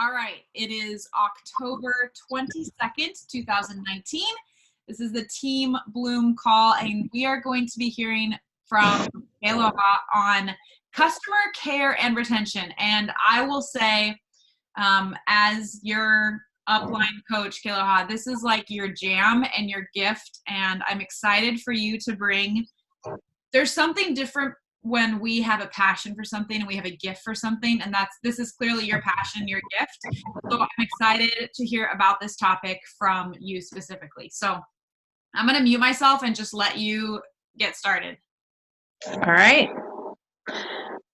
All right, it is October 22nd, 2019. This is the Team Bloom call, and we are going to be hearing from Kealoha on customer care and retention. And I will say, as your upline coach, Kealoha, this is like your jam and your gift, and I'm excited for you to bring. There's something different when we have a passion for something and we have a gift for something, and this is clearly your passion, your gift. So I'm excited to hear about this topic from you specifically. So I'm going to mute myself and just let you get started. All right.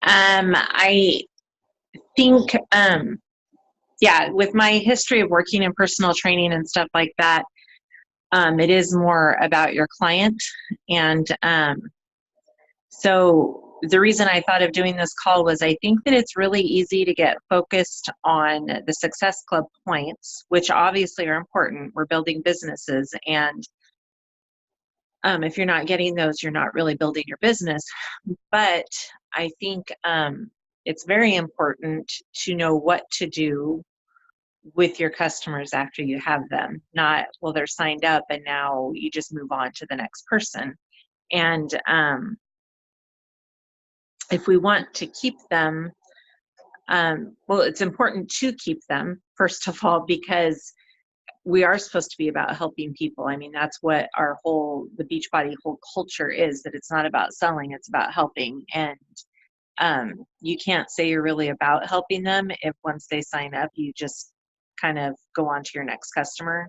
I think, with my history of working in personal training and stuff like that, it is more about your client. And so the reason I thought of doing this call was I think that it's really easy to get focused on the Success Club points, which obviously are important. We're building businesses, and if you're not getting those, you're not really building your business. But I think it's very important to know what to do with your customers after you have them. Not, well, they're signed up and now you just move on to the next person. And if we want to keep them, well, it's important to keep them, first of all, because we are supposed to be about helping people. I mean, that's what the Beachbody whole culture is, that it's not about selling, it's about helping. And you can't say you're really about helping them if once they sign up, you just kind of go on to your next customer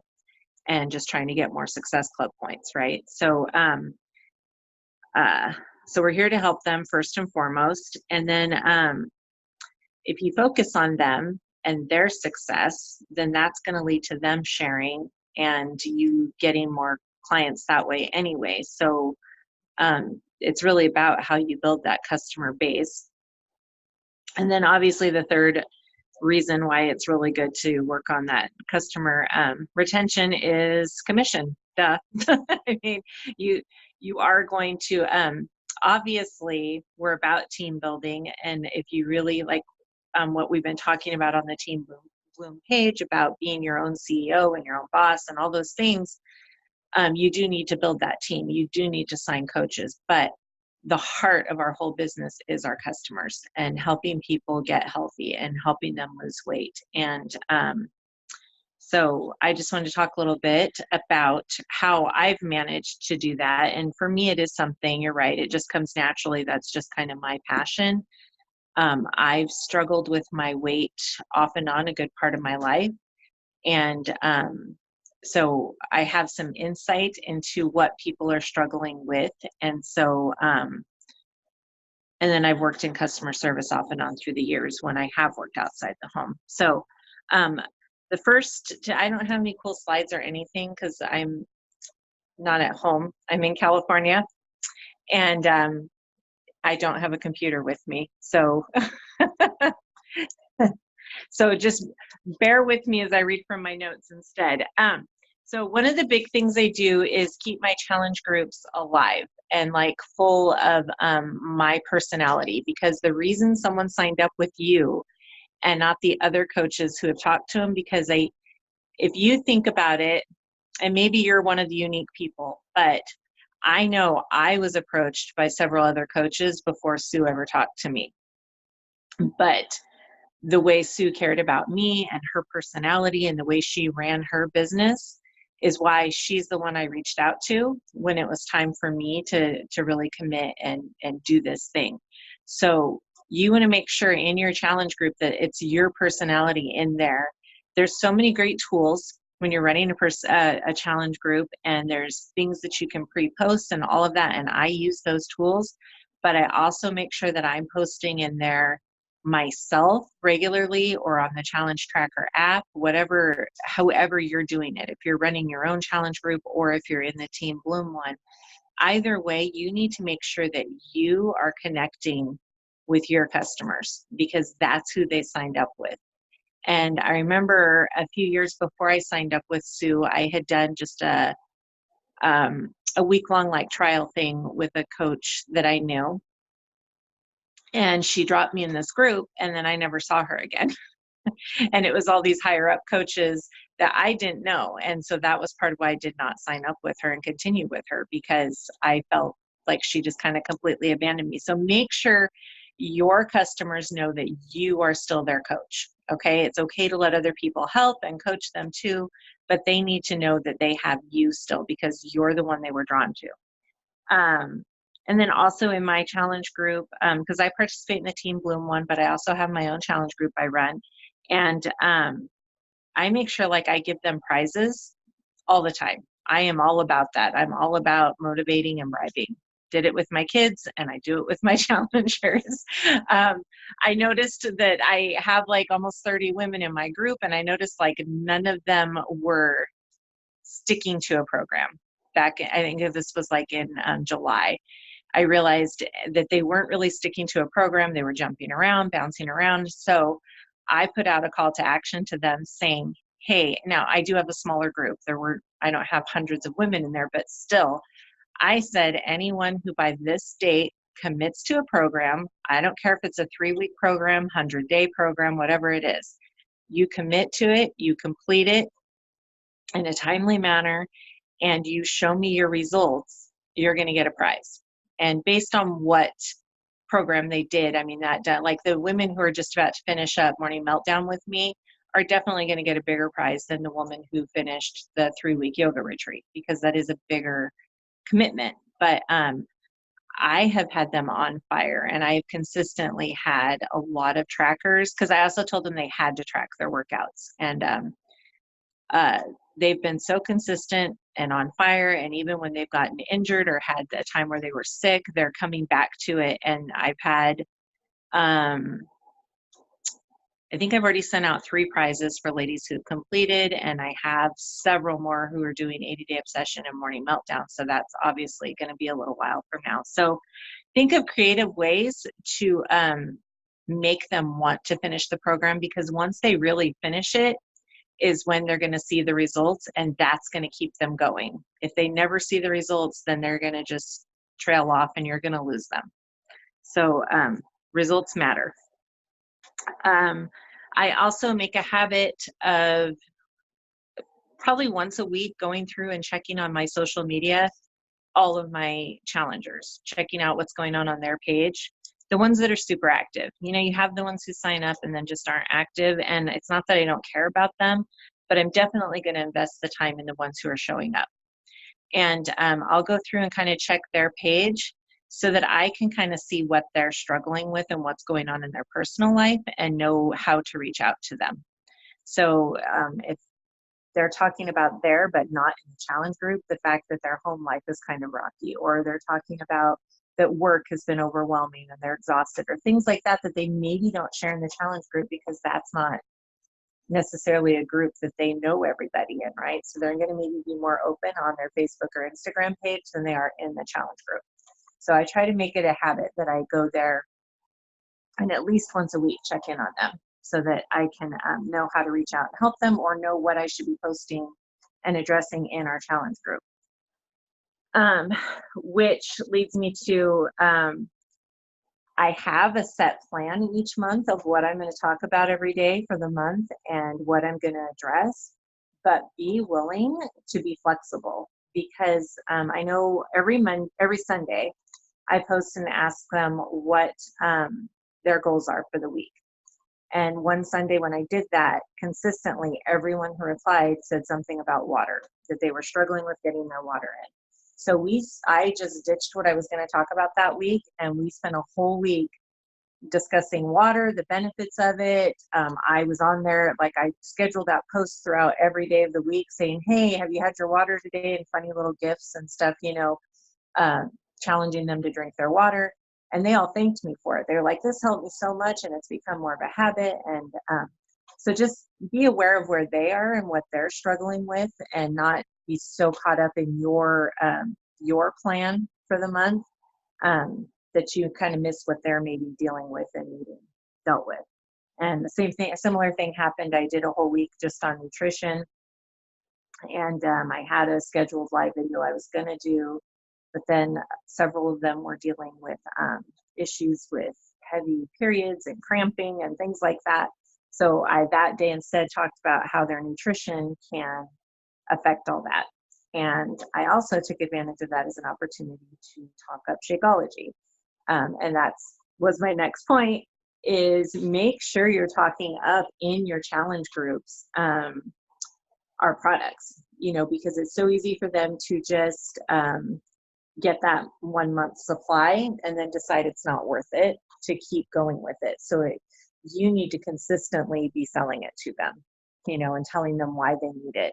and just trying to get more Success Club points, right? So, so we're here to help them first and foremost. And then if you focus on them and their success, then that's going to lead to them sharing and you getting more clients that way anyway. So it's really about how you build that customer base. And then obviously the third reason why it's really good to work on that customer retention is commission. Duh. I mean, you are going to, obviously we're about team building. And if you really like what we've been talking about on the Team Bloom page about being your own CEO and your own boss and all those things, you do need to build that team. You do need to sign coaches, but the heart of our whole business is our customers and helping people get healthy and helping them lose weight. And so I just wanted to talk a little bit about how I've managed to do that. And for me, it is something, you're right, it just comes naturally. That's just kind of my passion. I've struggled with my weight off and on a good part of my life. And so I have some insight into what people are struggling with. And so, and then I've worked in customer service off and on through the years when I have worked outside the home. So the first, I don't have any cool slides or anything because I'm not at home. I'm in California, and I don't have a computer with me. So, so just bear with me as I read from my notes instead. So one of the big things I do is keep my challenge groups alive and like full of my personality, because the reason someone signed up with you and not the other coaches who have talked to them, because if you think about it, and maybe you're one of the unique people, but I know I was approached by several other coaches before Sue ever talked to me. But the way Sue cared about me and her personality and the way she ran her business is why she's the one I reached out to when it was time for me to really commit and do this thing. So you want to make sure in your challenge group that it's your personality in there. There's so many great tools when you're running a challenge group, and there's things that you can pre-post and all of that, and I use those tools, but I also make sure that I'm posting in there myself regularly or on the Challenge Tracker app, however you're doing it. If you're running your own challenge group or if you're in the Team Bloom one, either way, you need to make sure that you are connecting with your customers because that's who they signed up with. And I remember a few years before I signed up with Sue, I had done just a week-long like trial thing with a coach that I knew. And she dropped me in this group, and then I never saw her again. And it was all these higher up coaches that I didn't know. And so that was part of why I did not sign up with her and continue with her, because I felt like she just kind of completely abandoned me. So make sure your customers know that you are still their coach. Okay. It's okay to let other people help and coach them too, but they need to know that they have you still because you're the one they were drawn to. And then also in my challenge group, because I participate in the Team Bloom one, but I also have my own challenge group I run. And I make sure like I give them prizes all the time. I am all about that. I'm all about motivating and bribing. Did it with my kids and I do it with my challengers. I noticed that I have like almost 30 women in my group, and I noticed like none of them were sticking to a program. Back, I think this was like in July. I realized that they weren't really sticking to a program. They were jumping around, bouncing around. So I put out a call to action to them saying, hey, now I do have a smaller group. I don't have hundreds of women in there, but still, I said, anyone who by this date commits to a program, I don't care if it's a 3-week program, 100-day program, whatever it is, you commit to it, you complete it in a timely manner, and you show me your results, you're going to get a prize. And based on what program they did, I mean, that like the women who are just about to finish up Morning Meltdown with me are definitely going to get a bigger prize than the woman who finished the 3-week yoga retreat, because that is a bigger commitment. But I have had them on fire, and I've consistently had a lot of trackers, because I also told them they had to track their workouts. And they've been so consistent and on fire. And even when they've gotten injured or had a time where they were sick, they're coming back to it. And I've had, I think I've already sent out 3 prizes for ladies who've completed, and I have several more who are doing 80-day obsession and Morning Meltdown. So that's obviously going to be a little while from now. So think of creative ways to make them want to finish the program, because once they really finish it is when they're going to see the results, and that's going to keep them going. If they never see the results, then they're going to just trail off and you're going to lose them. So results matter. I also make a habit of probably once a week going through and checking on my social media, all of my challengers, checking out what's going on their page. The ones that are super active. You know, you have the ones who sign up and then just aren't active. And it's not that I don't care about them, but I'm definitely going to invest the time in the ones who are showing up. And I'll go through and kind of check their page so that I can kind of see what they're struggling with and what's going on in their personal life and know how to reach out to them. So if they're talking about there, but not in the challenge group, the fact that their home life is kind of rocky, or they're talking about that work has been overwhelming and they're exhausted, or things like that, that they maybe don't share in the challenge group because that's not necessarily a group that they know everybody in, right? So they're going to maybe be more open on their Facebook or Instagram page than they are in the challenge group. So I try to make it a habit that I go there and at least once a week check in on them so that I can know how to reach out and help them, or know what I should be posting and addressing in our challenge group. Which leads me to, I have a set plan each month of what I'm going to talk about every day for the month and what I'm going to address, but be willing to be flexible, because I know every Sunday I post and ask them what their goals are for the week. And one Sunday when I did that, consistently everyone who replied said something about water, that they were struggling with getting their water in. So I just ditched what I was going to talk about that week, and we spent a whole week discussing water, the benefits of it. I was on there, like I scheduled out posts throughout every day of the week saying, hey, have you had your water today? And funny little gifts and stuff, challenging them to drink their water. And they all thanked me for it. They're like, this helped me so much, and it's become more of a habit. And so just be aware of where they are and what they're struggling with, and not be so caught up in your plan for the month that you kind of miss what they're maybe dealing with and needing dealt with. And a similar thing happened. I did a whole week just on nutrition, and I had a scheduled live video I was going to do, but then several of them were dealing with issues with heavy periods and cramping and things like that. So I that day instead talked about how their nutrition can affect all that. And I also took advantage of that as an opportunity to talk up Shakeology. And that's was my next point, is make sure you're talking up in your challenge groups our products, because it's so easy for them to just get that 1 month supply and then decide it's not worth it to keep going with it. So you need to consistently be selling it to them, and telling them why they need it.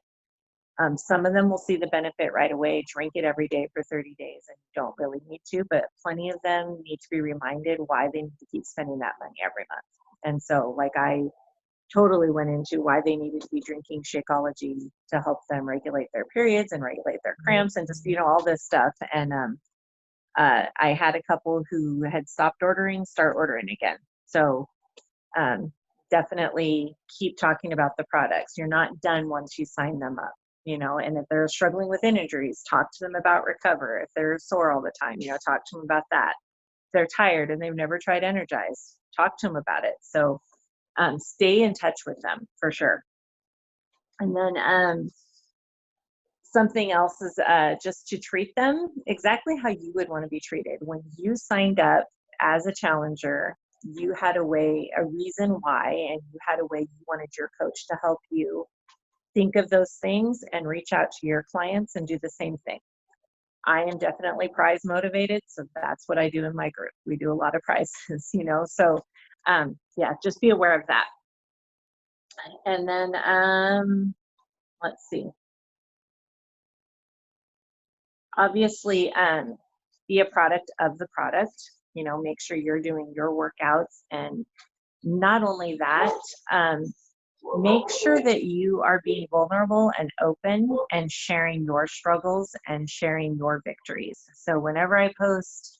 Some of them will see the benefit right away, drink it every day for 30 days, and you don't really need to, but plenty of them need to be reminded why they need to keep spending that money every month. And so, like, I totally went into why they needed to be drinking Shakeology to help them regulate their periods and regulate their cramps and just, all this stuff. And I had a couple who had stopped ordering, start ordering again. So definitely keep talking about the products. You're not done once you sign them up, and if they're struggling with injuries, talk to them about Recover. If they're sore all the time, talk to them about that. If they're tired and they've never tried Energize, talk to them about it. So stay in touch with them for sure. And then something else is just to treat them exactly how you would want to be treated. When you signed up as a challenger, you had a reason why, and you had a way you wanted your coach to help you think of those things and reach out to your clients and do the same thing. I am definitely prize motivated, so that's what I do in my group. We do a lot of prizes, so yeah, just be aware of that. And then let's see. Obviously, be a product of the product. Make sure you're doing your workouts, and not only that, make sure that you are being vulnerable and open and sharing your struggles and sharing your victories. So whenever I post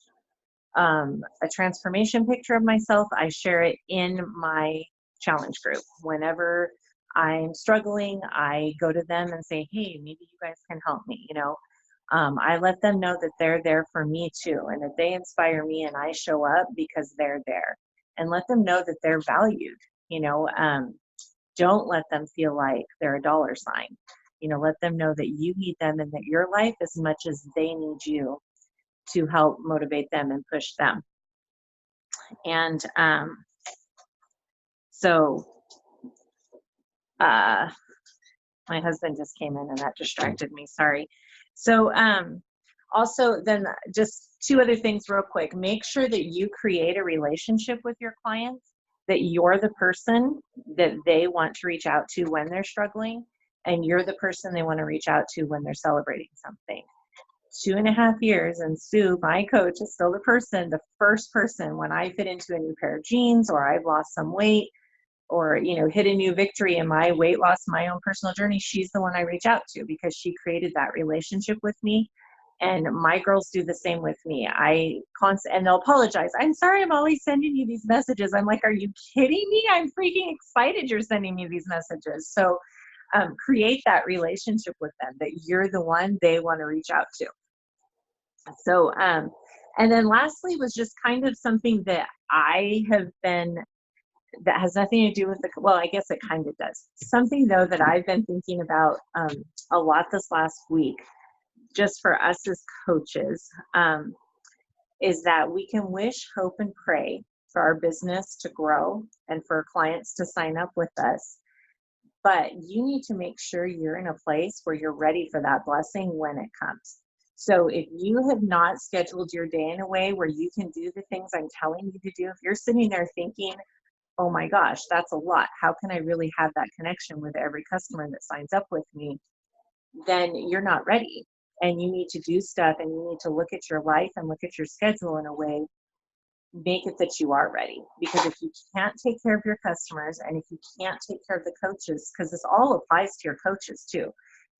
a transformation picture of myself, I share it in my challenge group. Whenever I'm struggling, I go to them and say, hey, maybe you guys can help me. I let them know that they're there for me too, and that they inspire me, and I show up because they're there, and let them know that they're valued. Don't let them feel like they're a dollar sign. Let them know that you need them in your life as much as they need you to help motivate them and push them. And so my husband just came in and that distracted me, sorry. So also then just two other things real quick. Make sure that you create a relationship with your clients, that you're the person that they want to reach out to when they're struggling, and you're the person they want to reach out to when they're celebrating something. 2.5 years, and Sue, my coach, is still the first person when I fit into a new pair of jeans, or I've lost some weight, or hit a new victory in my weight loss, my own personal journey, she's the one I reach out to, because she created that relationship with me. And my girls do the same with me. And they'll apologize. I'm sorry, I'm always sending you these messages. I'm like, are you kidding me? I'm freaking excited you're sending me these messages. So create that relationship with them, that you're the one they want to reach out to. So, and then lastly was just kind of something that that has nothing to do with well, I guess it kind of does. Something though that I've been thinking about a lot this last week, just for us as coaches, is that we can wish, hope, and pray for our business to grow and for clients to sign up with us. But you need to make sure you're in a place where you're ready for that blessing when it comes. So if you have not scheduled your day in a way where you can do the things I'm telling you to do, if you're sitting there thinking, oh my gosh, that's a lot, how can I really have that connection with every customer that signs up with me, then you're not ready. And you need to do stuff, and you need to look at your life and look at your schedule in a way, make it that you are ready. Because if you can't take care of your customers, and if you can't take care of the coaches, because this all applies to your coaches too.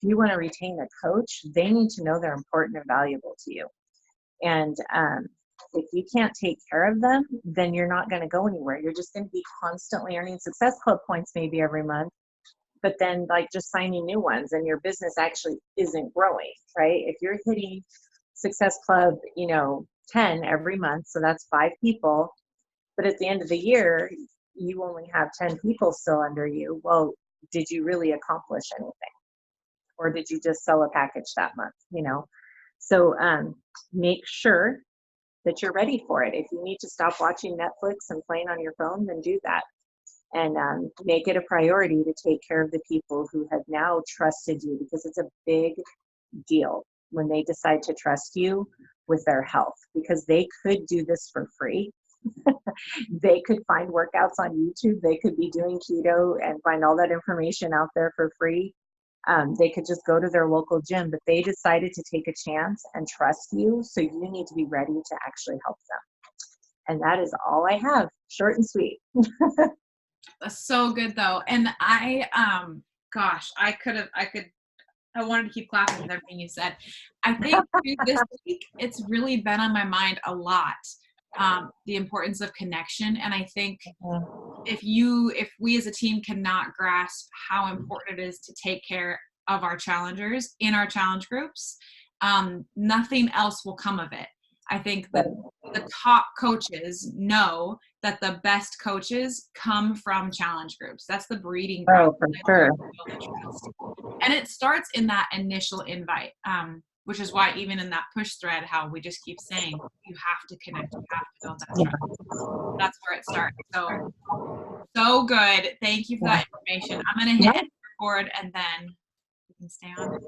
If you want to retain a coach, they need to know they're important and valuable to you. And if you can't take care of them, then you're not going to go anywhere. You're just going to be constantly earning Success Club points maybe every month, but then like just signing new ones, and your business actually isn't growing, right? If you're hitting Success Club, 10 every month, so that's 5 people, but at the end of the year, you only have 10 people still under you. Well, did you really accomplish anything? Or did you just sell a package that month? So make sure that you're ready for it. If you need to stop watching Netflix and playing on your phone, then do that. And make it a priority to take care of the people who have now trusted you, because it's a big deal when they decide to trust you with their health, because they could do this for free. They could find workouts on YouTube. They could be doing keto and find all that information out there for free. They could just go to their local gym, but they decided to take a chance and trust you. So you need to be ready to actually help them. And that is all I have. Short and sweet. That's so good though. And I wanted to keep clapping with everything you said. I think this week, it's really been on my mind a lot. The importance of connection. And I think if we as a team cannot grasp how important it is to take care of our challengers in our challenge groups, nothing else will come of it. I think that the top coaches know that the best coaches come from challenge groups. That's the breeding ground. Oh, for sure. And it starts in that initial invite, which is why even in that push thread, how we just keep saying, you have to connect, you have to build that trust. That's where it starts. So good. Thank you for that information. I'm going to hit record and then we can stay on.